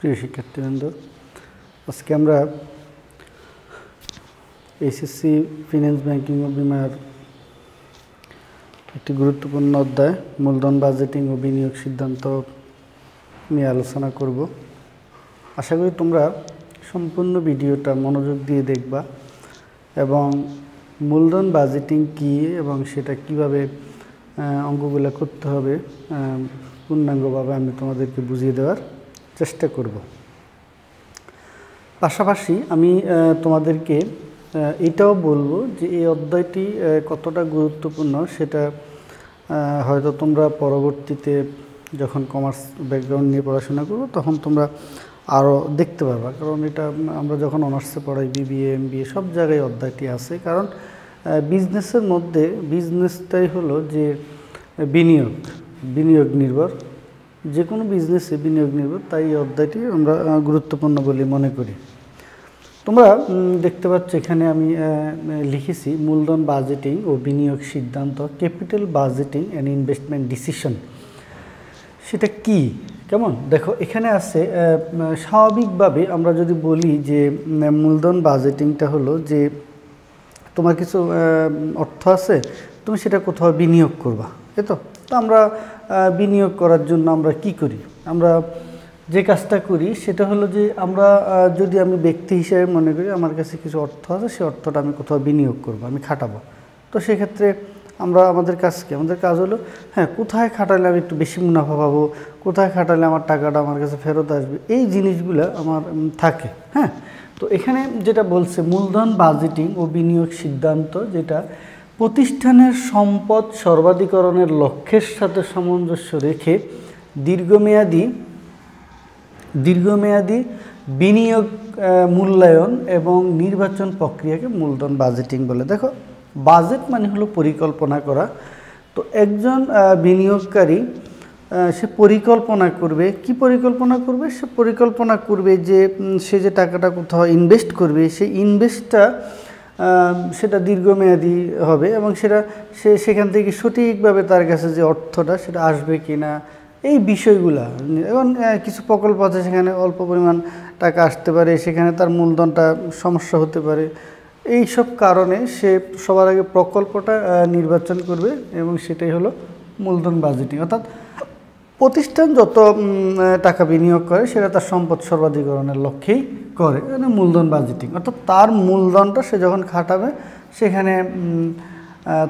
প্রিয় শিক্ষার্থীবৃন্দ, আজকে আমরা এইচএসসি ফিন্যান্স ব্যাংকিং ও বিমার একটি গুরুত্বপূর্ণ অধ্যায় মূলধন বাজেটিং ও বিনিয়োগ সিদ্ধান্ত নিয়ে আলোচনা করব। আশা করি তোমরা সম্পূর্ণ ভিডিওটা মনোযোগ দিয়ে দেখবা এবং মূলধন বাজেটিং কী এবং সেটা কিভাবে অঙ্কগুলো করতে হবে পূর্ণাঙ্গভাবে আমি তোমাদেরকে বুঝিয়ে দেওয়ার চেষ্টা করব। পাশাপাশি আমি তোমাদেরকে এটাও বলবো যে এই অধ্যায়টি কতটা গুরুত্বপূর্ণ সেটা হয়তো তোমরা পরবর্তীতে যখন কমার্স ব্যাকগ্রাউন্ড নিয়ে পড়াশোনা করবো তখন তোমরা আরও দেখতে পারবা, কারণ এটা আমরা যখন অনার্সে পড়াই বিবিএ এমবিএ সব জায়গায় অধ্যায়টি আছে। কারণ বিজনেসের মধ্যে বিজনেসটাই হলো যে বিনিয়োগ নির্ভর, যে কোনো বিজনেসে বিনিয়োগ নির্ভর, তাই এই অধ্যায়টি আমরা গুরুত্বপূর্ণ বলে মনে করি। তোমরা দেখতে পাচ্ছ এখানে আমি লিখেছি মূলধন বাজেটিং ও বিনিয়োগ সিদ্ধান্ত, capital budgeting and investment decision. সেটা কি কেমন দেখো, এখানে আছে স্বাভাবিকভাবে আমরা যদি বলি যে মূলধন বাজেটিংটা হলো যে তোমার কিছু অর্থ আছে, তুমি সেটা কোথাও বিনিয়োগ করবা, তো আমরা বিনিয়োগ করার জন্য আমরা কি করি, আমরা যে কাজটা করি সেটা হলো যে আমরা যদি আমি ব্যক্তি হিসেবে মনে করি আমার কাছে কিছু অর্থ আছে, সেই অর্থটা আমি কোথাও বিনিয়োগ করব, আমি খাটাবো। তো সেক্ষেত্রে আমাদের কাজ হলো কোথায় খাটালে আমি একটু বেশি মুনাফা পাবো, কোথায় খাটালে আমার টাকাটা আমার কাছে ফেরত আসবে, এই জিনিসগুলো আমার থাকে। তো এখানে যেটা বলছে মূলধন বাজেটিং ও বিনিয়োগ সিদ্ধান্ত, যেটা প্রতিষ্ঠানের সম্পদ সর্বাধিকরণের লক্ষ্যের সাথে সামঞ্জস্য রেখে দীর্ঘমেয়াদী বিনিয়োগ মূল্যায়ন এবং নির্বাচন প্রক্রিয়াকে মূলধন বাজেটিং বলে। দেখো, বাজেট মানে হলো পরিকল্পনা করা। তো একজন বিনিয়োগকারী সে পরিকল্পনা করবে, কি পরিকল্পনা করবে? সে পরিকল্পনা করবে যে সে যে টাকাটা কোথাও ইনভেস্ট করবে, সেই ইনভেস্টটা সেটা দীর্ঘমেয়াদী হবে এবং সে সেখান থেকে সঠিকভাবে তার কাছে যে অর্থটা সেটা আসবে কি না, এই বিষয়গুলা। এবং কিছু প্রকল্প আছে সেখানে অল্প পরিমাণ টাকা আসতে পারে, সেখানে তার মূলধনটা সমস্যা হতে পারে। এই সব কারণে সে সবার আগে প্রকল্পটা নির্বাচন করবে এবং সেটাই হলো মূলধন বাজেটিং। অর্থাৎ প্রতিষ্ঠান যত টাকা বিনিয়োগ করে সেটা তার সম্পদ সর্বাধিকরণের লক্ষ্যেই করে, মানে মূলধন বাজেটিং। অর্থাৎ তার মূলধনটা সে যখন খাটাবে সেখানে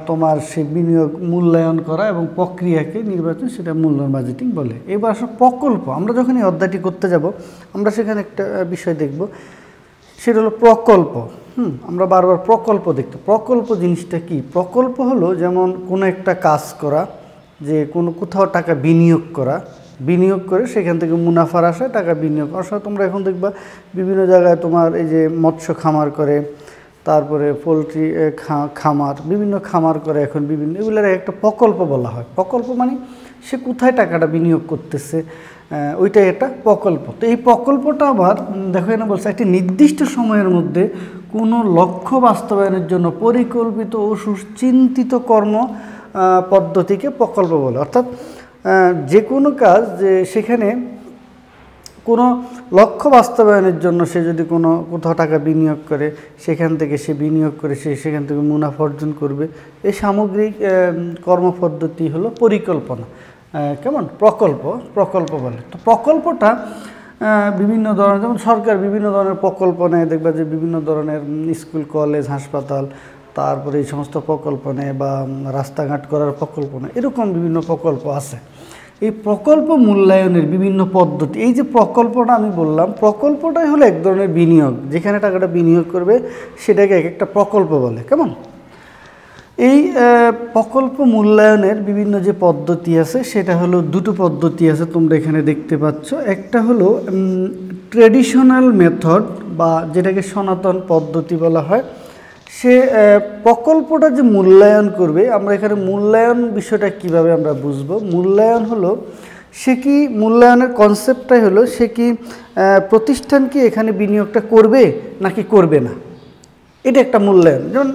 তোমার সে বিনিয়োগ মূল্যায়ন করা এবং প্রক্রিয়াকে নির্বাচন, সেটা মূলধন বাজেটিং বলে। এবার আসলে প্রকল্প, আমরা যখন এই অধ্যায়টি করতে যাব আমরা সেখানে একটা বিষয় দেখব, সেটা হলো প্রকল্প। আমরা বারবার প্রকল্প দেখতে, প্রকল্প জিনিসটা কি? প্রকল্প হলো যেমন কোনো একটা কাজ করা, যে কোথাও টাকা বিনিয়োগ করে সেখান থেকে মুনাফার আশায় টাকা বিনিয়োগ। অর্থাৎ তোমরা এখন দেখবা বিভিন্ন জায়গায় তোমার এই যে মৎস্য খামার করে, তারপরে পোলট্রি খামার, বিভিন্ন খামার করে এখন বিভিন্ন, এগুলোর একটা প্রকল্প বলা হয়। প্রকল্প মানে সে কোথায় টাকাটা বিনিয়োগ করতেছে, ওইটাই একটা প্রকল্প। তো এই প্রকল্পটা আবার দেখো এখানে বলছে একটি নির্দিষ্ট সময়ের মধ্যে কোনো লক্ষ্য বাস্তবায়নের জন্য পরিকল্পিত ও সুচিন্তিত কর্ম পদ্ধতিকে প্রকল্প বলে। অর্থাৎ যে কোনো কাজ, যে সেখানে কোনো লক্ষ্য বাস্তবায়নের জন্য সে যদি কোথাও টাকা বিনিয়োগ করে, সেখান থেকে সে বিনিয়োগ করে সেখান থেকে মুনাফা অর্জন করবে, এই সামগ্রিক কর্মপদ্ধতি হলো পরিকল্পনা। কেমন? প্রকল্প বলে। তো প্রকল্পটা বিভিন্ন ধরনের, যেমন সরকার বিভিন্ন ধরনের প্রকল্প নেয়, দেখবা যে বিভিন্ন ধরনের স্কুল কলেজ হাসপাতাল, তারপরে এই সমস্ত প্রকল্প নেয়, বা রাস্তাঘাট করার প্রকল্প নেয়, এরকম বিভিন্ন প্রকল্প আছে। এই প্রকল্প মূল্যায়নের বিভিন্ন পদ্ধতি, এই যে প্রকল্পটা আমি বললাম, প্রকল্পটাই হলো এক ধরনের বিনিয়োগ, যেখানে টাকাটা বিনিয়োগ করবে সেটাকে এক একটা প্রকল্প বলে। কেমন? এই প্রকল্প মূল্যায়নের বিভিন্ন যে পদ্ধতি আছে, সেটা হলো দুটো পদ্ধতি আছে, তোমরা এখানে দেখতে পাচ্ছ। একটা হলো ট্র্যাডিশনাল মেথড, বা যেটাকে সনাতন পদ্ধতি বলা হয়। সে প্রকল্পটা যে মূল্যায়ন করবে, আমরা এখানে মূল্যায়ন বিষয়টা কিভাবে আমরা বুঝবো? মূল্যায়ন হলো মূল্যায়নের কনসেপ্টটাই হলো সে কি প্রতিষ্ঠান কি এখানে বিনিয়োগটা করবে নাকি করবে না, এটা একটা মূল্যায়ন। যেমন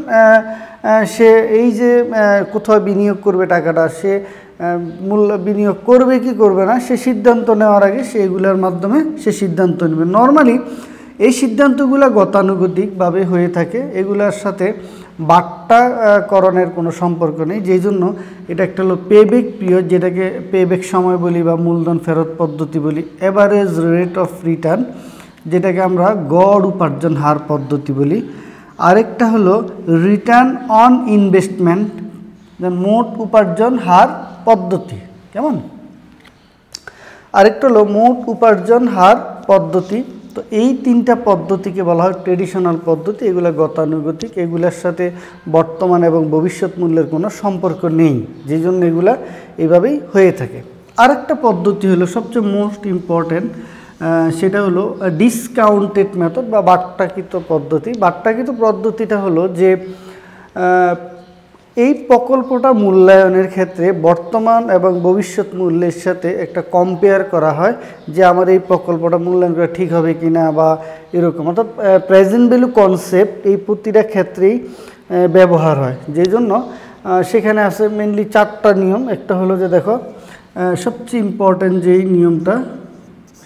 সে এই যে কোথাও বিনিয়োগ করবে টাকাটা, সে মূল্য বিনিয়োগ করবে কি করবে না সে সিদ্ধান্ত নেওয়ার আগে সেগুলোর মাধ্যমে সে সিদ্ধান্ত নেবে। নর্মালি এই সিদ্ধান্তগুলো গতানুগতিকভাবে হয়ে থাকে, এগুলোর সাথে বাট্টাকরণের কোনো সম্পর্ক নেই। যেই জন্য এটা একটা হলো পেব্যাক পিরিয়ড, যেটাকে পেব্যাক সময় বলি বা মূলধন ফেরত পদ্ধতি বলি, এভারেজ রেট অফ রিটার্ন যেটাকে আমরা গড় উপার্জন হার পদ্ধতি বলি, আরেকটা হলো রিটার্ন অন ইনভেস্টমেন্ট, মোট উপার্জন হার পদ্ধতি। কেমন? আরেকটা হলো মোট উপার্জন হার পদ্ধতি। তো এই তিনটা পদ্ধতিকে বলা হয় ট্রেডিশনাল পদ্ধতি। এগুলো গতানুগতিক, এগুলোর সাথে বর্তমান এবং ভবিষ্যৎ মূল্যের কোনো সম্পর্ক নেই, যেই জন্য এগুলা এইভাবেই হয়ে থাকে। আরেকটা পদ্ধতি হলো সবচেয়ে মোস্ট ইম্পর্ট্যান্ট, সেটা হলো ডিসকাউন্টেড মেথড বা বাট্টাকৃত পদ্ধতি। বাট্টাকৃত পদ্ধতিটা হলো যে এই প্রকল্পটা মূল্যায়নের ক্ষেত্রে বর্তমান এবং ভবিষ্যৎ মূল্যের সাথে একটা কম্পেয়ার করা হয় যে আমার এই প্রকল্পটা মূল্যায়ন করা ঠিক হবে কি না বা এরকম, অর্থাৎ প্রেজেন্ট ভ্যালু কনসেপ্ট এই প্রতিটা ক্ষেত্রেই ব্যবহার হয়। যেই জন্য সেখানে আছে মেনলি 4টা নিয়ম। একটা হলো যে দেখো সবচেয়ে ইম্পর্ট্যান্ট যেই নিয়মটা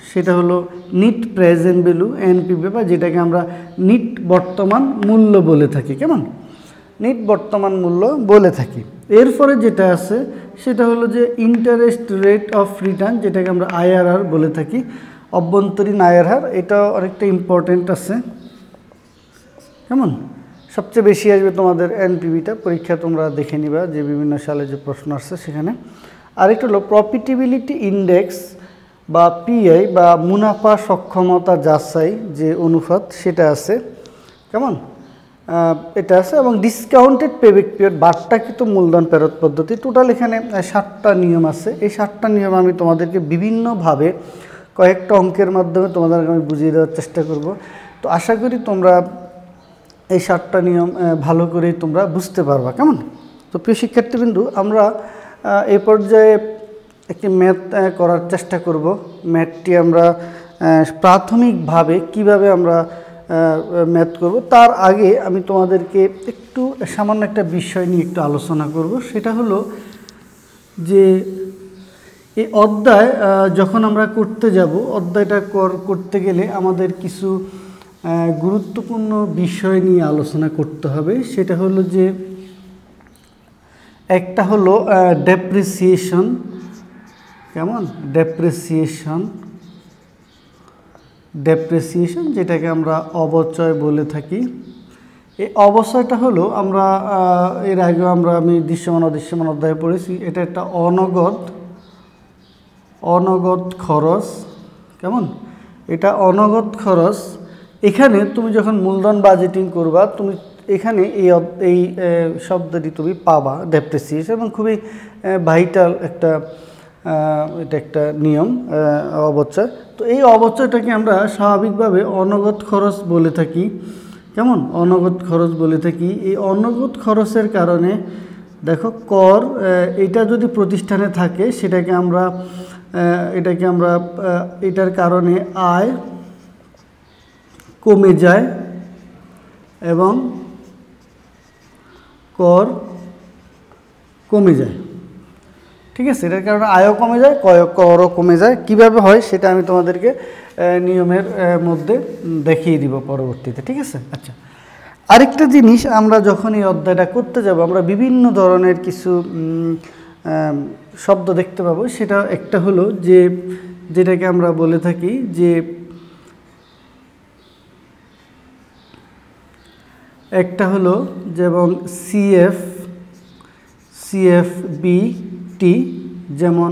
সেটা হলো নিট প্রেজেন্ট ভ্যালু এনপিভি, বা যেটাকে আমরা নিট বর্তমান মূল্য বলে থাকি। কেমন? নিট বর্তমান মূল্য বলে থাকি। এরপরে যেটা আছে সেটা হলো যে ইন্টারেস্ট রেট অফ রিটার্ন, যেটাকে আমরা আইআরআর বলে থাকি, অভ্যন্তরীণ আয়ের হার। এটা অনেকটা ইম্পর্টেন্ট আছে। কেমন? সবচেয়ে বেশি আসবে তোমাদের এনপিভিটা, পরীক্ষা তোমরা দেখে নিবা যে বিভিন্ন সালে যে প্রশ্ন আসছে সেখানে। আরেকটা হলো প্রফিটেবিলিটি ইন্ডেক্স বা পিআই বা মুনাফা সক্ষমতা যাচাই যে অনুপাত, সেটা আছে। কেমন? এটা আছে। এবং ডিসকাউন্টেড পেব্যাক পিরিয়ড, বাট্টাকৃত মূলধন ফেরত পদ্ধতি। টোটাল এখানে 7টা নিয়ম আছে। এই 7টা নিয়ম আমি তোমাদেরকে বিভিন্নভাবে কয়েকটা অঙ্কের মাধ্যমে তোমাদেরকে আমি বুঝিয়ে দেওয়ার চেষ্টা করব। তো আশা করি তোমরা এই 7টা নিয়ম ভালো করেই তোমরা বুঝতে পারবা। কেমন? তো প্রিয় শিক্ষার্থীবৃন্দু, আমরা এই পর্যায়ে একটি ম্যাথ করার চেষ্টা করব। ম্যাথটি আমরা প্রাথমিকভাবে কিভাবে আমরা ম্যাথ করব, তার আগে আমি তোমাদেরকে একটু সামান্য একটা বিষয় নিয়ে একটু আলোচনা করব। সেটা হলো যে এই অধ্যায় যখন আমরা করতে যাব, অধ্যায়টা করতে গেলে আমাদের কিছু গুরুত্বপূর্ণ বিষয় নিয়ে আলোচনা করতে হবে। সেটা হলো যে একটা হলো ডেপ্রিসিয়েশন। কেমন? ডেপ্রিসিয়েশন যেটাকে আমরা অবচয় বলে থাকি। এই অবচয়টা হলো আমরা এর আগে আমি দৃশ্যমান অদৃশ্যমান অধ্যায়ে পড়েছি। এটা একটা অনগদ খরচ। কেমন? এটা অনগদ খরচ। এখানে তুমি যখন মূলধন বাজেটিং করবা, তুমি এখানে এই শব্দটি তুমি পাবা, ডেপ্রিসিয়েশন, এবং খুবই ভাইটাল একটা এটা একটা নিয়ম অবচয়। তো এই অবচয়টাকে আমরা স্বাভাবিকভাবে অনগদ খরচ বলে থাকি। কেমন? অনগদ খরচ বলে থাকি। এই অনগদ খরচের কারণে দেখো কর, এটা যদি প্রতিষ্ঠানে থাকে সেটাকে আমরা এটার কারণে আয় কমে যায় এবং কর কমে যায়। ঠিক আছে? এটার কারণে আয়ও কমে যায়, করও কমে যায়। কিভাবে হয় সেটা আমি তোমাদেরকে নিয়মের মধ্যে দেখিয়ে দিব পরবর্তীতে। ঠিক আছে? আচ্ছা, আরেকটা জিনিস, আমরা যখন এই অধ্যায়টা করতে যাব আমরা বিভিন্ন ধরনের কিছু শব্দ দেখতে পাবো। সেটা একটা হলো যে যেটাকে আমরা বলে থাকি যে একটা হলো যেমন সিএফবিটি, যেমন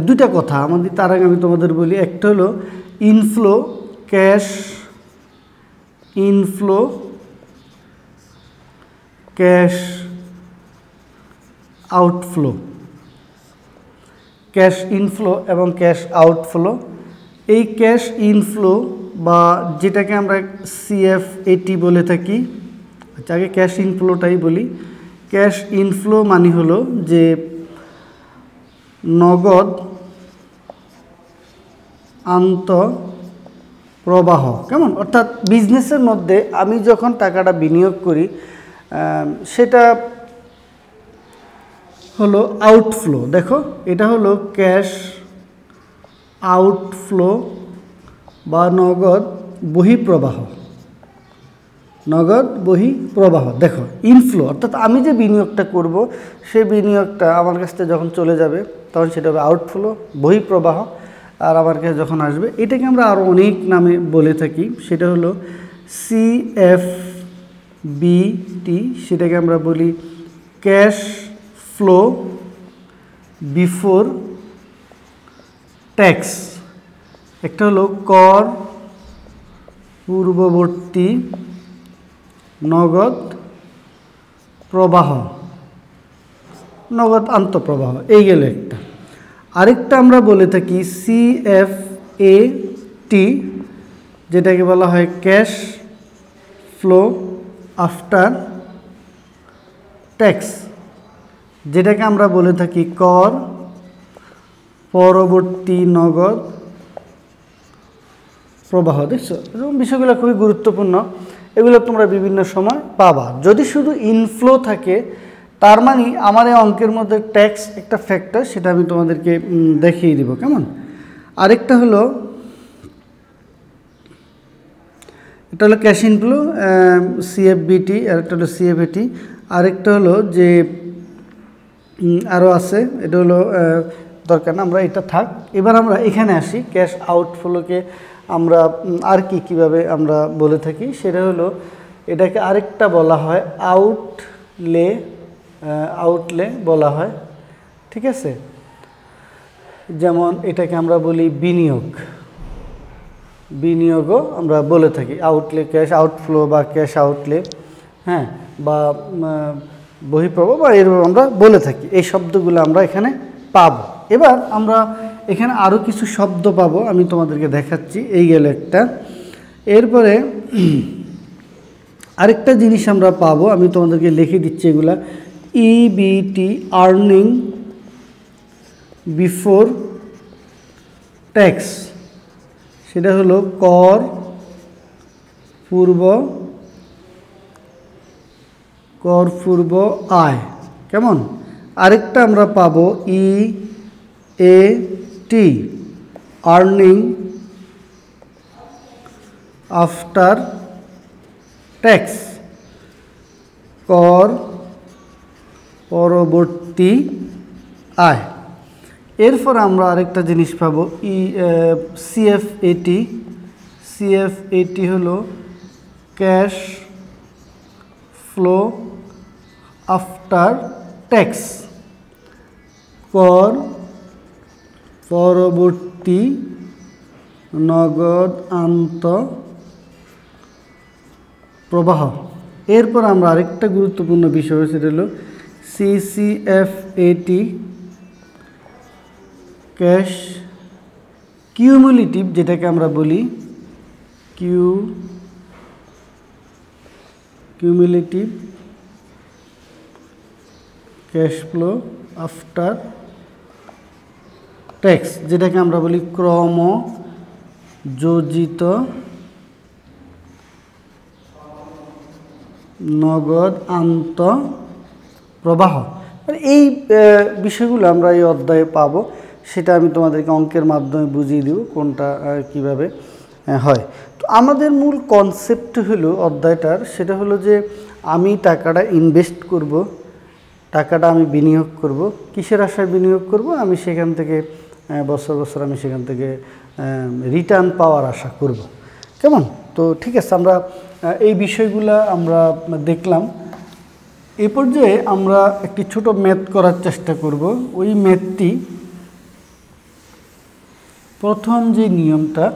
দুইটা কথা আমাদের, তার আগে আমি তোমাদের বলি। একটা হলো inflow cash outflow, cash inflow এবং ক্যাশ আউটফ্লো। এই ক্যাশ ইনফ্লো বা যেটাকে আমরা সিএফএটি বলে থাকি। আচ্ছা, আগে ক্যাশ ইনফ্লোটাই বলি। ক্যাশ ইনফ্লো মানে হলো যে নগদ আন্তঃপ্রবাহ। কেমন? অর্থাৎ বিজনেসের মধ্যে আমি যখন টাকাটা বিনিয়োগ করি সেটা হলো আউটফ্লো। দেখো এটা হলো ক্যাশ আউটফ্লো বা নগদ বহিঃপ্রবাহ। নগদ বহিঃপ্রবাহ। দেখো ইনফ্লো অর্থাৎ আমি যে বিনিয়োগটা করব সেই বিনিয়োগটা আমার কাছ থেকে যখন চলে যাবে তখন সেটা হবে আউটফ্লো বহিঃপ্রবাহ। আর আমার কাছে যখন আসবে এটাকে আমরা আরও অনেক নামে বলে থাকি, সেটা হলো CFBT, সেটাকে আমরা বলি ক্যাশ ফ্লো বিফোর ট্যাক্স। একটা হলো কর পূর্ববর্তী নগদ প্রবাহ, নগদ আন্তঃপ্রবাহ, এই গেল একটা। আরেকটা আমরা বলে থাকি CFAT, যেটাকে বলা হয় ক্যাশ ফ্লো আফটার ট্যাক্স, যেটাকে আমরা বলে থাকি কর পরবর্তী নগদ প্রবাহ। দেখছো এরকম বিষয়গুলো খুবই গুরুত্বপূর্ণ, এগুলো তোমরা বিভিন্ন সময় পাবা। যদি শুধু ইনফ্লো থাকে তার মানে আমার এই অঙ্কের মধ্যে ট্যাক্স একটা ফ্যাক্টর, সেটা আমি তোমাদেরকে দেখিয়ে দিব। কেমন? আরেকটা হলো এটা হলো ক্যাশ ইনফ্লো CFBT, আর একটা হলো CFAT। আরেকটা হলো যে আরও আছে, এটা হলো দরকার না, আমরা এটা থাক। এবার আমরা এখানে আসি, ক্যাশ আউটফ্লোকে আমরা আর কিভাবে আমরা বলে থাকি, সেটা হলো এটাকে আরেকটা বলা হয় আউটলে বলা হয়। ঠিক আছে, যেমন এটাকে আমরা বলি বিনিয়োগও আমরা বলে থাকি আউটলে, ক্যাশ আউটফ্লো বা ক্যাশ আউটলে, হ্যাঁ, বা বহিঃপ্রবাহ বা এরকম আমরা বলে থাকি। এই শব্দগুলো আমরা এখানে পাবো। এবার আমরা এখানে আরও কিছু শব্দ পাবো, আমি তোমাদেরকে দেখাচ্ছি। এই গেল একটা। এরপরে আরেকটা জিনিস আমরা পাবো, আমি তোমাদেরকে লিখে দিচ্ছি এগুলা। EBT, আর্নিং বিফোর ট্যাক্স, সেটা হলো কর পূর্ব আয়। কেমন? আরেকটা আমরা পাবো EAT, আর্নিং আফটার ট্যাক্স, কর পরবর্তী আয়। এরপর আমরা আরেকটা জিনিস পাবো CFAT হলো ক্যাশ ফ্লো আফটার ট্যাক্স, কর পরবর্তী নগদ প্রবাহ। এরপর আমরা আরেকটা গুরুত্বপূর্ণ বিষয় সেটা হলো CCFAT, ক্যাশ কিউমুলেটিভ, যেটাকে আমরা বলি cumulative cash flow after tax, যেটাকে আমরা বলি ক্রমযোজিত নগদ প্রবাহ। এই বিষয়গুলো আমরা এই অধ্যায়ে পাবো, সেটা আমি তোমাদেরকে অঙ্কের মাধ্যমে বুঝিয়ে দেব কোনটা কিভাবে হয়। তো আমাদের মূল কনসেপ্ট হলো অধ্যায়টার, সেটা হলো যে আমি টাকাটা ইনভেস্ট করব, টাকাটা আমি বিনিয়োগ করব। কিসের আশায় বিনিয়োগ করব? আমি সেখান থেকে বছর বছর আমি সেখান থেকে রিটার্ন পাওয়ার আশা করব। কেমন? তো ঠিক আছে, আমরা এই বিষয়গুলো আমরা দেখলাম। এই পর্যায়ে আমরা একটি ছোট ম্যাথ করার চেষ্টা করব। ওই ম্যাথটি, প্রথম যে নিয়মটা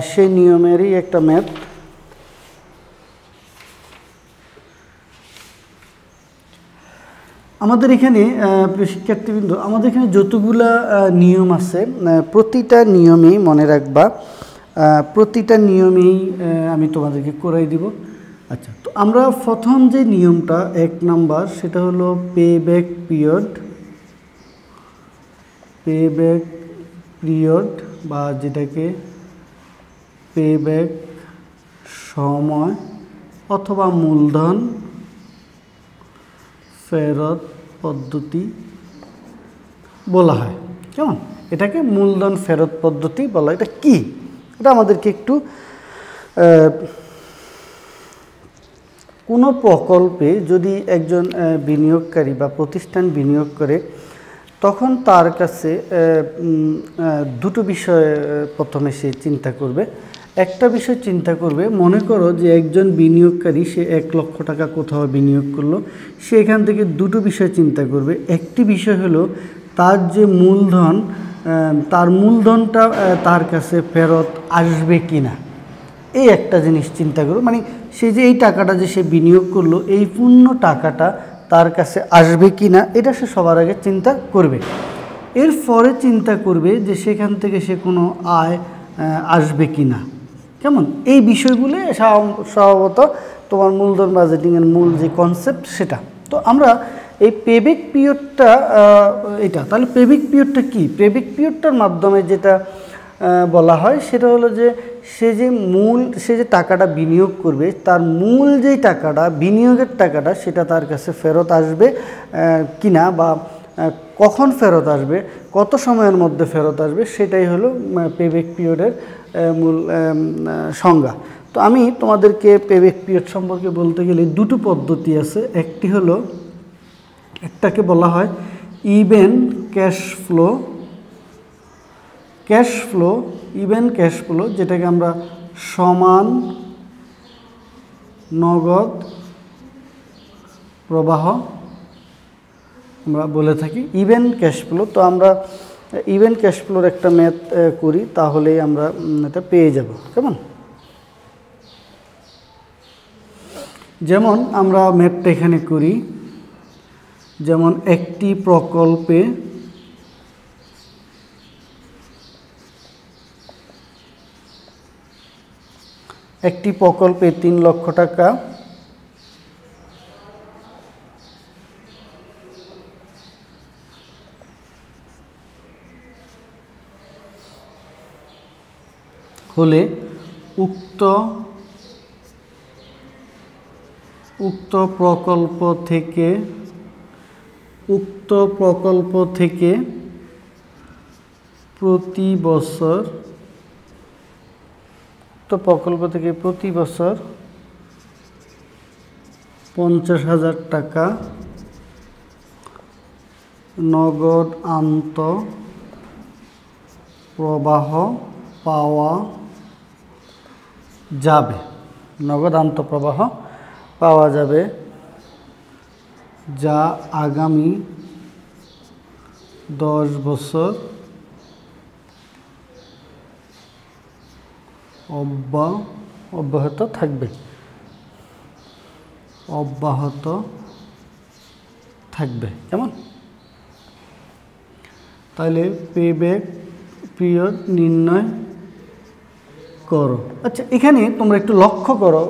সেই নিয়মেরই একটা ম্যাথ। আমাদের এখানে শিক্ষার্থীবৃন্দ, আমাদের এখানে যতগুলা নিয়ম আছে প্রতিটা নিয়মেই মনে রাখবা, প্রতিটা নিয়মেই আমি তোমাদেরকে করাই দিব। আচ্ছা, তো আমরা প্রথম যে নিয়মটা 1 নাম্বার, সেটা হলো পেব্যাক পিরিয়ড বা যেটাকে পেব্যাক সময় অথবা মূলধন ফেরত পদ্ধতি বলা হয়। কেমন? এটাকে মূলধন ফেরত পদ্ধতি বলা হয়। এটা কি? এটা আমাদেরকে একটু কোনো প্রকল্পে যদি একজন বিনিয়োগকারী বা প্রতিষ্ঠান বিনিয়োগ করে, তখন তার কাছে দুটো বিষয় প্রথমে সে চিন্তা করবে। একটা বিষয় চিন্তা করবে, মনে করো যে একজন বিনিয়োগকারী সে 1 লক্ষ টাকা কোথাও বিনিয়োগ করলো, সে এখান থেকে দুটো বিষয় চিন্তা করবে। একটি বিষয় হলো তার যে মূলধন, তার মূলধনটা তার কাছে ফেরত আসবে কি না, এই একটা জিনিস চিন্তা করবে। মানে সে যে এই টাকাটা যে সে বিনিয়োগ করলো, এই পূর্ণ টাকাটা তার কাছে আসবে কি না, এটা সে সবার আগে চিন্তা করবে। এরপরে চিন্তা করবে যে সেখান থেকে সে কোনো আয় আসবে কি না। কেমন? এই বিষয়গুলো স্বভাবত তোমার মূলধন বাজেটিংয়ের মূল যে কনসেপ্ট সেটা। তো আমরা এই পেব্যাক পিরিয়ডটা, এটা তাহলে পেব্যাক পিরিয়ডটা কি? পেব্যাক পিরিয়ডটার মাধ্যমে যেটা বলা হয় সেটা হলো যে সে যে টাকাটা বিনিয়োগ করবে, তার মূল যেই টাকাটা, বিনিয়োগের টাকাটা, সেটা তার কাছে ফেরত আসবে কিনা, বা কখন ফেরত আসবে, কত সময়ের মধ্যে ফেরত আসবে, সেটাই হলো পেব্যাক পিরিয়ডের মূল সংজ্ঞা। তো আমি তোমাদেরকে পেব্যাক পিরিয়ড সম্পর্কে বলতে গেলে দুটো পদ্ধতি আছে। একটি হলো, একটাকে বলা হয় even cash flow, even cash flow, যেটাকে আমরা সমান নগদ প্রবাহ আমরা বলে থাকি, ইভেন ক্যাশ ফ্লো। তো আমরা ইভেন ক্যাশ ফ্লোর একটা ম্যাথ করি, তাহলেই আমরা এটা পেয়ে যাব। কেমন? যেমন আমরা ম্যাথটা এখানে করি, যেমন একটি প্রকল্পে একটি প্রকল্পে 3 লক্ষ টাকা হলে উক্ত প্রকল্প থেকে প্রতি বছর 50,000 টাকা নগদ আন্তঃপ্রবাহ পাওয়া যাবে, যা আগামী 10 বছর অব্যাহত থাকবে। কেমন? তাহলে পেব্যাক পিরিয়ড নির্ণয় করো। আচ্ছা, এখানে তোমরা একটু লক্ষ্য করো,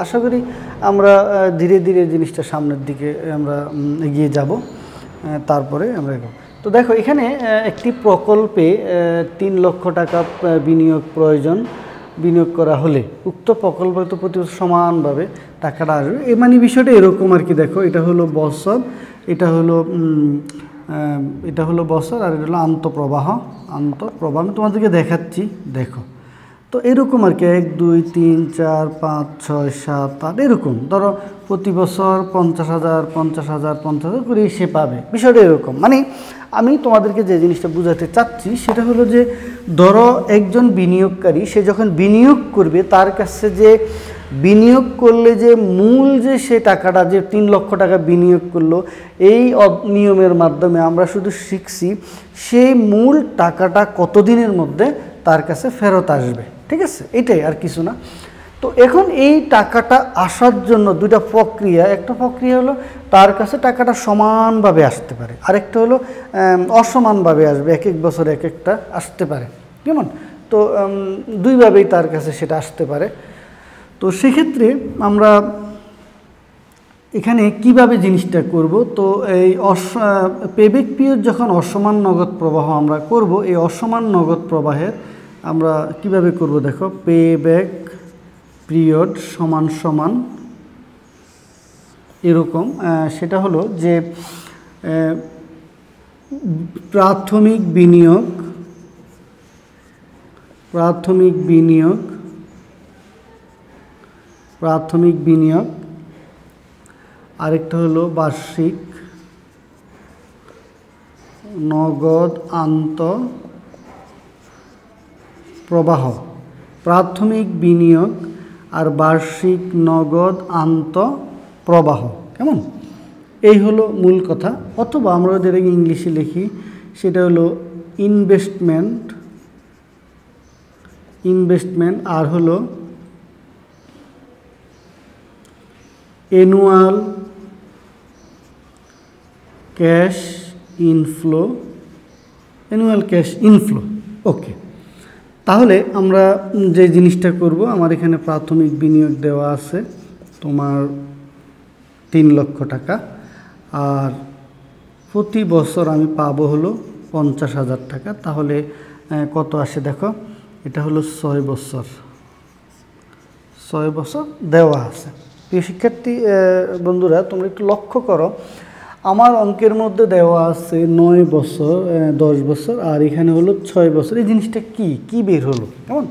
আশা করি আমরা ধীরে ধীরে জিনিসটা সামনের দিকে আমরা এগিয়ে যাব, তারপরে আমরা এগোবো। তো দেখো, এখানে একটি প্রকল্পে 3 লক্ষ টাকা বিনিয়োগ করা হলে উক্ত প্রকল্পে তো প্রতি বছর সমানভাবে টাকাটা আসবে। মানে বিষয়টা এরকম আর কি। দেখো, এটা হলো বছর, এটা হলো বছর, আর এটা হলো আন্তঃপ্রবাহ। আমি তোমাদেরকে দেখাচ্ছি, দেখো। তো এরকম আর কি, 1 2 3 4 5 6 7 8 এরকম। ধরো প্রতি বছর 50,000 করে সে পাবে। বিষয়টা এরকম। মানে আমি তোমাদেরকে যে জিনিসটা বোঝাতে চাচ্ছি সেটা হলো যে, ধরো একজন বিনিয়োগকারী, সে যখন বিনিয়োগ করবে, তার কাছে যে বিনিয়োগ করলে যে মূল যে সে টাকাটা, যে 3 লক্ষ টাকা বিনিয়োগ করলো, এই নিয়মের মাধ্যমে আমরা শুধু শিখছি সেই মূল টাকাটা কতদিনের মধ্যে তার কাছে ফেরত আসবে। ঠিক আছে? এটাই, আর কিছু না। তো এখন এই টাকাটা আসার জন্য দুটা প্রক্রিয়া। একটা প্রক্রিয়া হলো তার কাছে টাকাটা সমানভাবে আসতে পারে, আরেকটা হলো অসমানভাবে আসবে, এক এক বছর এক একটা আসতে পারে। কেমন? তো দুইভাবেই তার কাছে সেটা আসতে পারে। তো সেক্ষেত্রে আমরা এখানে কিভাবে জিনিসটা করব? তো এই পেব্যাক পিরিয়ড যখন অসমান নগদ প্রবাহ আমরা করব, এই অসমান নগদ প্রবাহের আমরা কিভাবে করব? দেখো, পেব্যাক পিরিয়ড সমান এরকম। সেটা হলো যে প্রাথমিক বিনিয়োগ, প্রাথমিক বিনিয়োগ, প্রাথমিক বিনিয়োগ, আরেকটা হলো বার্ষিক নগদ আন্তঃপ্রবাহ। প্রাথমিক বিনিয়োগ আর বার্ষিক নগদ আন্তঃপ্রবাহ, কেমন? এই হলো মূল কথা। অথবা আমরা যেটাকে ইংলিশে লিখি সেটা হলো ইনভেস্টমেন্ট, ইনভেস্টমেন্ট, আর হলো annual cash inflow, annual cash inflow. Okay, তাহলে আমরা যে জিনিসটা করব, আমার এখানে প্রাথমিক বিনিয়োগ দেওয়া আছে তোমার 3 লক্ষ টাকা, আর প্রতি বছর আমি পাবো হলো 50,000 টাকা। তাহলে কত আসে দেখো, এটা হলো 6 বছর, 6 বছর দেওয়া আছে। প্রিয় শিক্ষার্থী বন্ধুরা, তোমরা একটু লক্ষ্য করো, আমার অঙ্কের মধ্যে দেওয়া আছে 9 বছর, 10 বছর, আর এখানে হলো 6 বছর। এই জিনিসটা কি বের হলো, কেমন?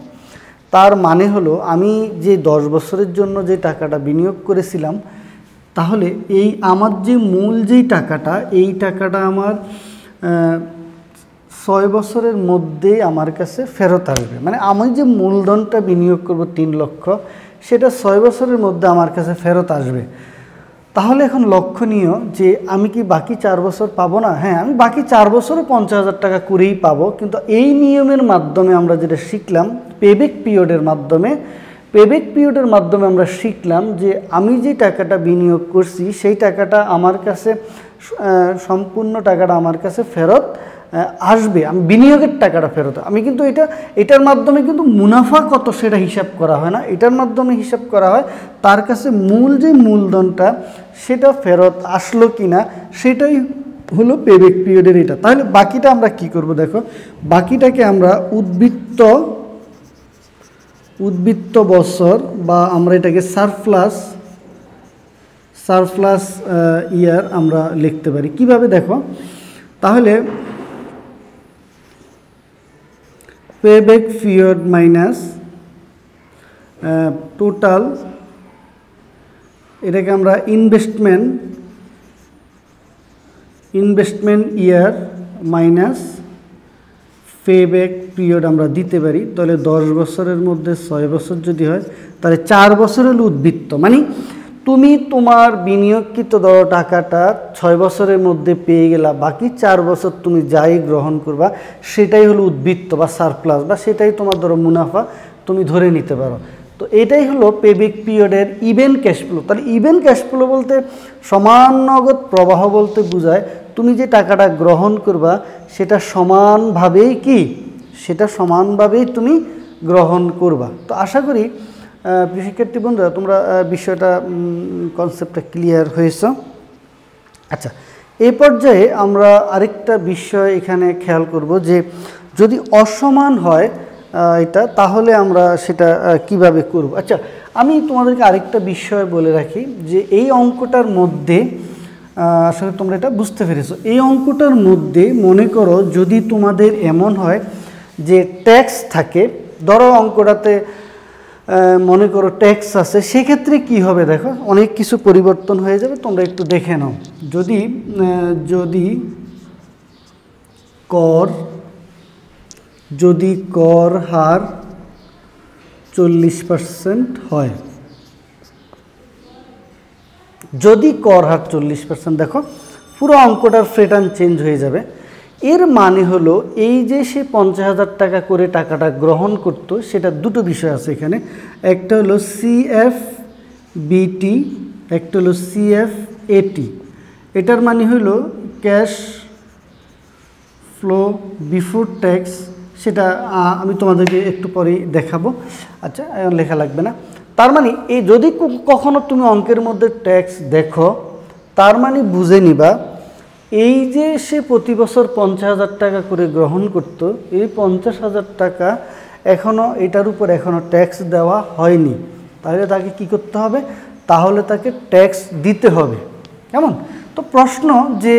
তার মানে হলো আমি যে 10 বছরের জন্য যে টাকাটা বিনিয়োগ করেছিলাম, তাহলে এই আমার যে মূল যেই টাকাটা, এই টাকাটা আমার 6 বছরের মধ্যে আমার কাছে ফেরত আসবে। মানে আমি যে মূলধনটা বিনিয়োগ করব 3 লক্ষ, সেটা 6 বছরের মধ্যে আমার কাছে ফেরত আসবে। তাহলে এখন লক্ষণীয় যে আমি কি বাকি 4 বছর পাবো না? হ্যাঁ, আমি বাকি 4 বছরও 50,000 টাকা করেই পাবো। কিন্তু এই নিয়মের মাধ্যমে আমরা যেটা শিখলাম, পেব্যাক পিরিয়ডের মাধ্যমে, পেব্যাক পিরিয়ডের মাধ্যমে আমরা শিখলাম যে আমি যে টাকাটা বিনিয়োগ করছি সেই টাকাটা আমার কাছে, সম্পূর্ণ টাকাটা আমার কাছে ফেরত আসবে। আমি বিনিয়োগের টাকাটা ফেরত, আমি কিন্তু এটার মাধ্যমে কিন্তু মুনাফা কত সেটা হিসাব করা হয় না, এটার মাধ্যমে হিসাব করা হয় তার কাছে মূল যে মূলধনটা সেটা ফেরত আসলো কিনা, সেটাই হলো পেব্যাক পিরিয়ডের এটা। তাহলে বাকিটা আমরা কি করব দেখো, বাকিটাকে আমরা উদ্বৃত্ত বছর, বা আমরা এটাকে সারপ্লাস ইয়ার আমরা লিখতে পারি। কিভাবে দেখো, তাহলে পেব্যাক পিরিয়ড মাইনাস টোটাল, এটাকে আমরা ইনভেস্টমেন্ট ইয়ার মাইনাস পেব্যাক পিরিয়ড আমরা দিতে পারি। তাহলে 10 বছরের মধ্যে 6 বছর যদি হয়, তাহলে 4 বছর হলো উদ্বৃত্ত। মানে তুমি তোমার বিনিয়োগকৃত ধরো টাকাটা 6 বছরের মধ্যে পেয়ে গেলা, বাকি 4 বছর তুমি যাই গ্রহণ করবা সেটাই হলো উদ্বৃত্ত বা সারপ্লাস, বা সেটাই তোমার ধরো মুনাফা তুমি ধরে নিতে পারো। তো এটাই হলো পেব্যাক পিরিয়ডের ইভেন ক্যাশ ফ্লো। তাহলে ইভেন ক্যাশ ফ্লো বলতে সমান নগদ প্রবাহ বলতে বোঝায় তুমি যে টাকাটা গ্রহণ করবা সেটা সমানভাবেই সেটা সমানভাবেই তুমি গ্রহণ করবা। তো আশা করি শিক্ষার্থী বন্ধুরা তোমরা বিষয়টা, কনসেপ্টটা ক্লিয়ার হয়েছ। আচ্ছা, এই পর্যায়ে আমরা আরেকটা বিষয় এখানে খেয়াল করব যে যদি অসমান হয় এটা, তাহলে আমরা সেটা কিভাবে করব। আচ্ছা, আমি তোমাদেরকে আরেকটা বিষয় বলে রাখি যে এই অঙ্কটার মধ্যে আসলে তোমরা এটা বুঝতে পেরেছো, এই অঙ্কটার মধ্যে মনে করো যদি তোমাদের এমন হয় যে ট্যাক্স থাকে, ধরো অঙ্কটাতে মনে করো ট্যাক্স আছে, সেক্ষেত্রে কি হবে দেখো, অনেক কিছু পরিবর্তন হয়ে যাবে, তোমরা একটু দেখে নাও। যদি কর হার 40% হয়, যদি কর হার 40%, দেখো পুরো অঙ্কটার প্যাটার্ন চেঞ্জ হয়ে যাবে। এর মানে হলো এই যে সে 50,000 টাকা করে টাকাটা গ্রহণ করত, সেটা দুটো বিষয় আছে এখানে, একটা হলো CFBT, একটা হলো CFAT। এটার মানে হলো ক্যাশ ফ্লো বিফোর ট্যাক্স, সেটা আমি তোমাদেরকে একটু পরেই দেখাবো। আচ্ছা, লেখা লাগবে না। তার মানে এই যদি কখনো তুমি অঙ্কের মধ্যে ট্যাক্স দেখো, তার মানে বুঝে নিবা এই যে সে প্রতি বছর 50,000 টাকা করে গ্রহণ করত, এই 50,000 টাকা এটার উপর এখনও ট্যাক্স দেওয়া হয়নি। তাহলে তাকে কি করতে হবে, তাহলে তাকে ট্যাক্স দিতে হবে। কেমন? তো প্রশ্ন যে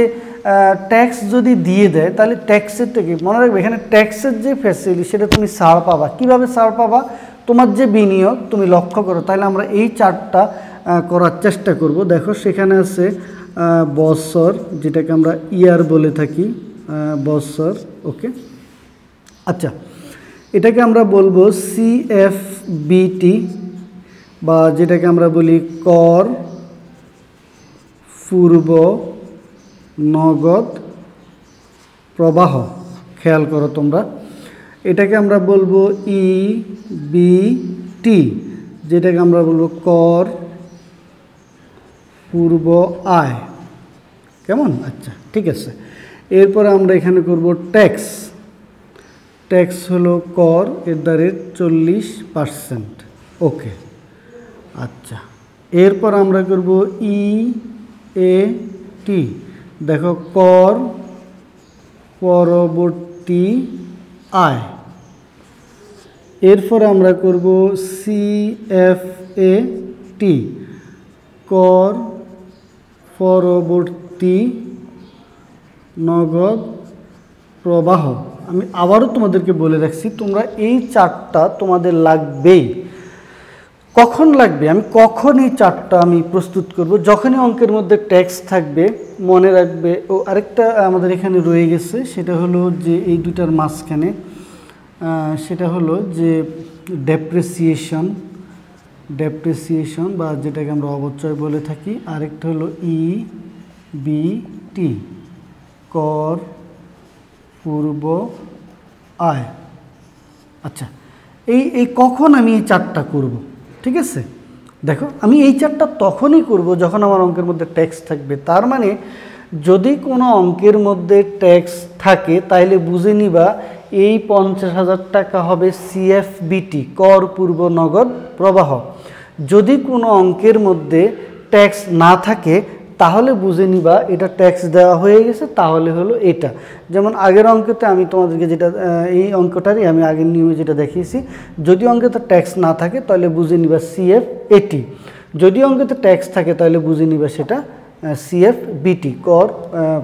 ট্যাক্স যদি দিয়ে দেয় তাহলে ট্যাক্সের থেকে মনে রাখবে এখানে ট্যাক্সের যে ফ্যাসিলিটি সেটা তুমি ছাড় পাবা। কিভাবে ছাড় পাবা? তোমার যে বিনিয়োগ তুমি লক্ষ্য করো। তাহলে আমরা এই চার্টটা করার চেষ্টা করব। দেখো সেখানে আছে বছর, যেটাকে আমরা ইয়ার বলে থাকি, বছর। ওকে, আচ্ছা, এটাকে আমরা বলবো CFBT বা যেটাকে আমরা বলি কর পূর্ব নগদ প্রবাহ। খেয়াল করো তোমরা, এটাকে আমরা বলবো EBT, যেটাকে আমরা বলবো কর পূর্ব আয়। কেমন? আচ্ছা, ঠিক আছে। এরপর আমরা এখানে করব ট্যাক্স। ট্যাক্স হলো কর এর দ্বারে 40%। ওকে, আচ্ছা। এরপর আমরা করব EAT, দেখো কর পরবর্তী আয়। এরপর আমরা করব CFAT, কর পরবর্তী নগদ প্রবাহ। আমি আবারও তোমাদেরকে বলে রাখছি, তোমরা এই চার্টটা তোমাদের লাগবেই। কখন লাগবে? আমি কখন এই চার্টটা আমি প্রস্তুত করব? যখনই অঙ্কের মধ্যে ট্যাক্স থাকবে। মনে রাখবে। ও আরেকটা আমাদের এখানে রয়ে গেছে, সেটা হলো যে এই দুটার মাঝখানে সেটা হলো যে ডেপ্রিসিয়েশন বা যেটাকে আমরা অবচয় বলে থাকি। আরেকটা হলো EBT, কর পূর্ব আয়। আচ্ছা, এই কখন আমি এই চার্টটা করব? ঠিক আছে, দেখো আমি এই চার্টটা তখনই করব যখন আমার অঙ্কের মধ্যে ট্যাক্স থাকবে। তার মানে যদি কোনো অঙ্কের মধ্যে ট্যাক্স থাকে তাহলে বুঝে নিবা এই 50,000 টাকা হবে CFBT, কর পূর্ব নগদ প্রবাহ। যদি কোনো অঙ্কের মধ্যে ট্যাক্স না থাকে তাহলে বুঝে নিবা এটা ট্যাক্স দেওয়া হয়ে গেছে, তাহলে হলো এটা। যেমন আগের অঙ্কতে আমি তোমাদেরকে যেটা এই অঙ্কটারই আমি আগের নিয়মে যেটা দেখিয়েছি, যদি অঙ্কেতে ট্যাক্স না থাকে তাহলে বুঝে নিবা CFAT, যদি অঙ্কেতে ট্যাক্স থাকে তাহলে বুঝে নিবা সেটা CFBT, কর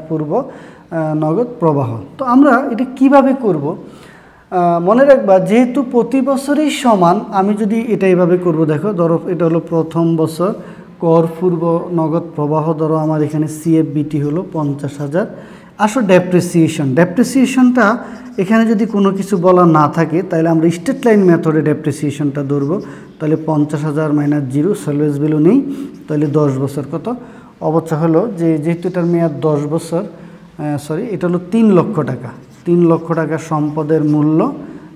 পূর্ব নগদ প্রবাহ। তো আমরা এটা কিভাবে করব? মনে রাখবা যেহেতু প্রতি বছরই সমান, আমি যদি এটা এইভাবে করব, দেখো ধরো এটা হলো প্রথম বছর, কর পূর্ব নগদ প্রবাহ ধরো আমার এখানে CFBT হলো 50,000। আসো ডেপ্রিসিয়েশনটা এখানে যদি কোনো কিছু বলা না থাকে তাহলে আমরা স্ট্রেট লাইন মেথডে ডেপ্রিসিয়েশনটা ধরবো। তাহলে 50,000 মাইনাস 0, সেলভেজ ভ্যালু নেই, তাহলে 10 বছর কত অবচয় হলো, যেহেতু এটার মেয়াদ 10 বছর, এটা হলো 3 লক্ষ টাকা। 3 লক্ষ টাকা সম্পদের মূল্য,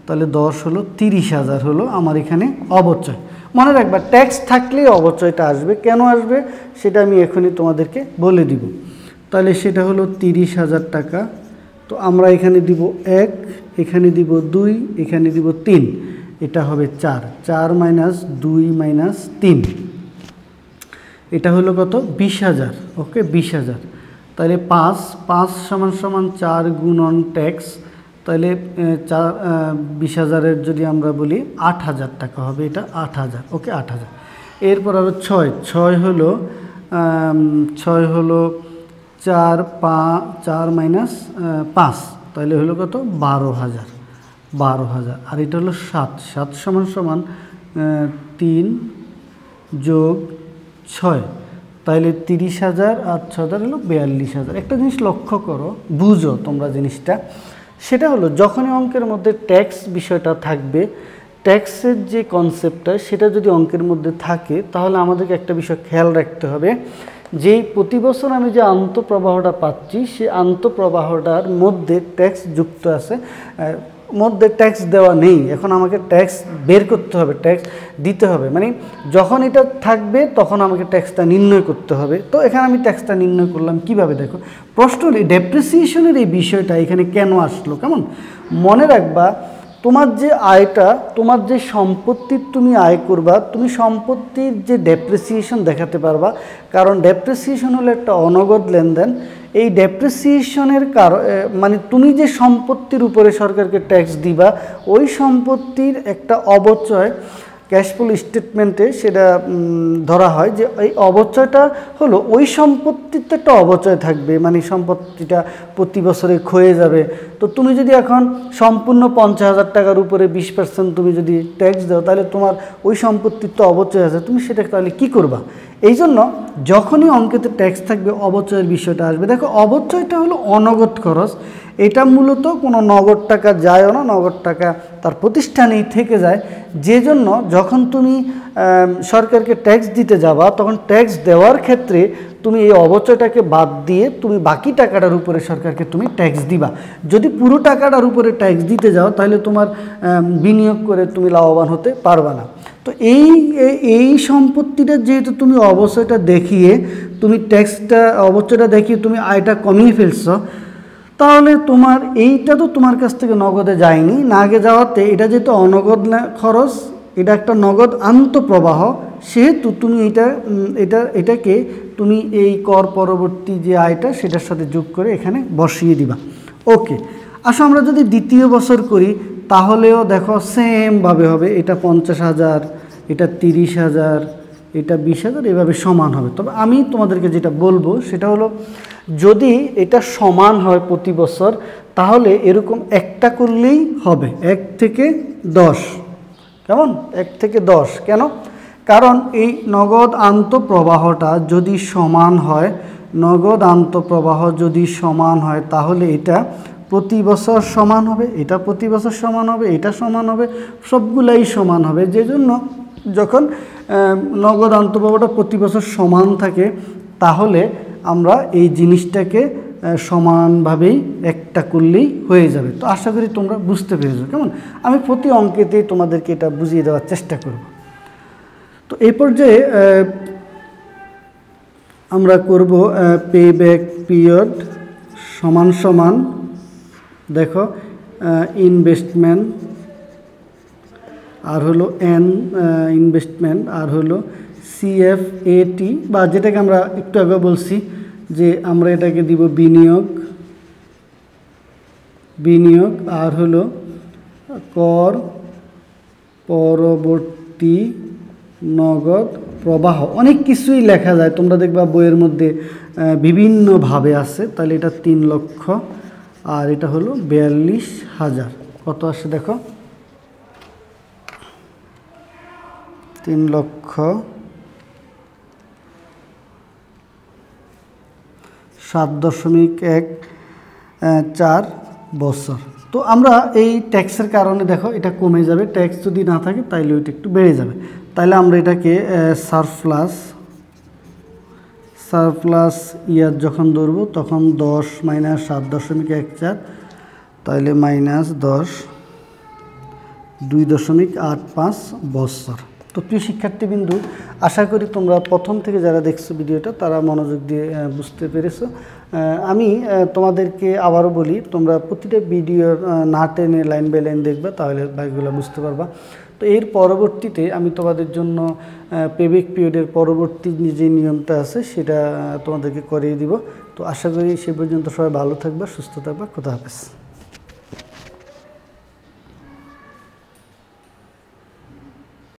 তাহলে 10 হলো 30,000 হলো আমার এখানে অবচয়। মনে রাখবা ট্যাক্স থাকলেই অবচয়টা আসবে। কেন আসবে সেটা আমি এখনই তোমাদেরকে বলে দিব। তাহলে সেটা হলো 30,000 টাকা। তো আমরা এখানে দিব 1, এখানে দিব 2, এখানে দিব 3, এটা হবে 4 মাইনাস 2 মাইনাস 3, এটা হলো কত? 20,000। ওকে, 20,000। তাহলে 5 সমান 4 গুণন ট্যাক্স, তাহলে 20,000-এর যদি আমরা বলি 8,000 টাকা হবে, এটা 8,000। ওকে, 8,000। এরপর আরও 6 হলো 4 মাইনাস 5, তাহলে হলো কত? 12,000। আর এটা হলো 7 সমান 3 যোগ 6, তাহলে 30,000 আর 6,000 হলো 42,000। একটা জিনিস লক্ষ্য করো, বুঝো তোমরা জিনিসটা, সেটা হলো যখনই অঙ্কের মধ্যে ট্যাক্স বিষয়টা থাকবে, ট্যাক্সের যে কনসেপ্টটা সেটা যদি অঙ্কের মধ্যে থাকে তাহলে আমাদেরকে একটা বিষয় খেয়াল রাখতে হবে, যে প্রতি বছর আমি যে আন্তঃপ্রবাহটা পাচ্ছি সেই আন্তঃপ্রবাহটার মধ্যে ট্যাক্স যুক্ত আছে, মধ্যে ট্যাক্স দেওয়া নেই। এখন আমাকে ট্যাক্স বের করতে হবে, ট্যাক্স দিতে হবে। মানে যখন এটা থাকবে তখন আমাকে ট্যাক্সটা নির্ণয় করতে হবে। তো এখানে আমি ট্যাক্সটা নির্ণয় করলাম কিভাবে? দেখো প্রশ্ন হলো ডেপ্রিসিয়েশনের এই বিষয়টা এখানে কেন আসলো। কেমন? মনে রাখবা তোমার যে আয়টা, তোমার যে সম্পত্তির তুমি আয় করবা, তুমি সম্পত্তির যে ডেপ্রিসিয়েশন দেখাতে পারবা, কারণ ডেপ্রিসিয়েশন হলো একটা অনগদ লেনদেন। এই ডেপ্রিসিয়েশনের মানে তুমি যে সম্পত্তির উপরে সরকারকে ট্যাক্স দিবা, ওই সম্পত্তির একটা অবচয় ক্যাশ ফ্লো স্টেটমেন্টে সেটা ধরা হয় যে এই অবচয়টা হলো ওই সম্পত্তিতে একটা অবচয় থাকবে, মানে সম্পত্তিটা প্রতি বছরে ক্ষয়ে যাবে। তো তুমি যদি এখন সম্পূর্ণ 50,000 টাকার উপরে 20% তুমি যদি ট্যাক্স দাও, তাহলে তোমার ওই সম্পত্তির তো অবচয় আছে, তুমি সেটা তাহলে কী করবা? এই জন্য যখনই অঙ্কেতে ট্যাক্স থাকবে অবচয়ের বিষয়টা আসবে। দেখো, অবচয়টা হলো অনগদ খরচ, এটা মূলত কোনো নগদ টাকা যায়ও না, নগদ টাকা তার প্রতিষ্ঠানেই থেকে যায়। যে জন্য যখন তুমি সরকারকে ট্যাক্স দিতে যাবা, তখন ট্যাক্স দেওয়ার ক্ষেত্রে তুমি এই অবচয়টাকে বাদ দিয়ে তুমি বাকি টাকাটার উপরে সরকারকে তুমি ট্যাক্স দিবা। যদি পুরো টাকাটার উপরে ট্যাক্স দিতে যাও, তাহলে তোমার বিনিয়োগ করে তুমি লাভবান হতে পারবা না। তো এই সম্পত্তিটা যেহেতু তুমি অবচয়টা দেখিয়ে তুমি ট্যাক্সটা অবচয়টা দেখিয়ে তুমি আয়টা কমিয়ে ফেলছো, তাহলে তোমার এইটা তো তোমার কাছ থেকে নগদে যায়নি, না আগে যাওয়াতে এটা যেহেতু অনগদ খরচ, এটা একটা নগদ আন্তঃপ্রবাহ, সেহেতু তুমি এটাকে তুমি এই কর পরবর্তী যে আয়টা সেটার সাথে যোগ করে এখানে বসিয়ে দিবা। ওকে, আসো আমরা যদি দ্বিতীয় বছর করি তাহলেও দেখো সেমভাবে হবে। এটা 50,000, এটা 30,000, এটা 20,000, এভাবে সমান হবে। তবে আমি তোমাদেরকে যেটা বলবো সেটা হলো, যদি এটা সমান হয় প্রতি বছর, তাহলে এরকম একটা করলেই হবে, 1 থেকে 10। কেমন? 1 থেকে 10 কেন? কারণ এই নগদ আন্তঃপ্রবাহটা যদি সমান হয়, নগদ আন্তঃপ্রবাহ যদি সমান হয়, তাহলে এটা প্রতি বছর সমান হবে, এটা প্রতি বছর সমান হবে, এটা সমান হবে, সবগুলাই সমান হবে। যে জন্য যখন নগদ আন্তঃপ্রবাহটা প্রতি বছর সমান থাকে, তাহলে আমরা এই জিনিসটাকে সমানভাবেই একটা করলেই হয়ে যাবে। তো আশা করি তোমরা বুঝতে পেরেছো। কেমন? আমি প্রতি অঙ্কেতেই তোমাদেরকে এটা বুঝিয়ে দেওয়ার চেষ্টা করব। তো এই পর্যায়ে আমরা করব পেব্যাক পিরিয়ড সমান সমান, দেখো ইনভেস্টমেন্ট আর হলো ইনভেস্টমেন্ট আর হলো CFAT, বা যেটাকে আমরা একটু আগে বলছি যে আমরা এটাকে দিব বিনিয়োগ আর হলো কর পরবর্তী নগদ প্রবাহ। অনেক কিছুই লেখা যায়, তোমরা দেখবা বইয়ের মধ্যে বিভিন্নভাবে আছে। তাহলে এটা 3 লক্ষ আর এটা হলো 42,000। কত আসে দেখো? 3,07.14 বছর। তো আমরা এই ট্যাক্সের কারণে দেখো এটা কমে যাবে, ট্যাক্স যদি না থাকে তাইলে ওইটা একটু বেড়ে যাবে। তাইলে আমরা এটাকে সারপ্লাস ইয়ার যখন ধরবো তখন 10 - 7.14, তাইলে -10 2.85 বছর। তো প্রিয় শিক্ষার্থীবৃন্দু, আশা করি তোমরা প্রথম থেকে যারা দেখছো ভিডিওটা তারা মনোযোগ দিয়ে বুঝতে পেরেছো। আমি তোমাদেরকে আবারও বলি, তোমরা প্রতিটা ভিডিও না টেনে লাইন বাই লাইন দেখবা, তাহলে বাকিগুলো বুঝতে পারবা। তো এর পরবর্তীতে আমি তোমাদের জন্য পেব্যাক পিরিয়ডের পরবর্তী যে নিয়মটা আছে সেটা তোমাদেরকে করিয়ে দিব। তো আশা করি সে পর্যন্ত সবাই ভালো থাকবা, সুস্থ থাকবা। খোদা হাফেজ।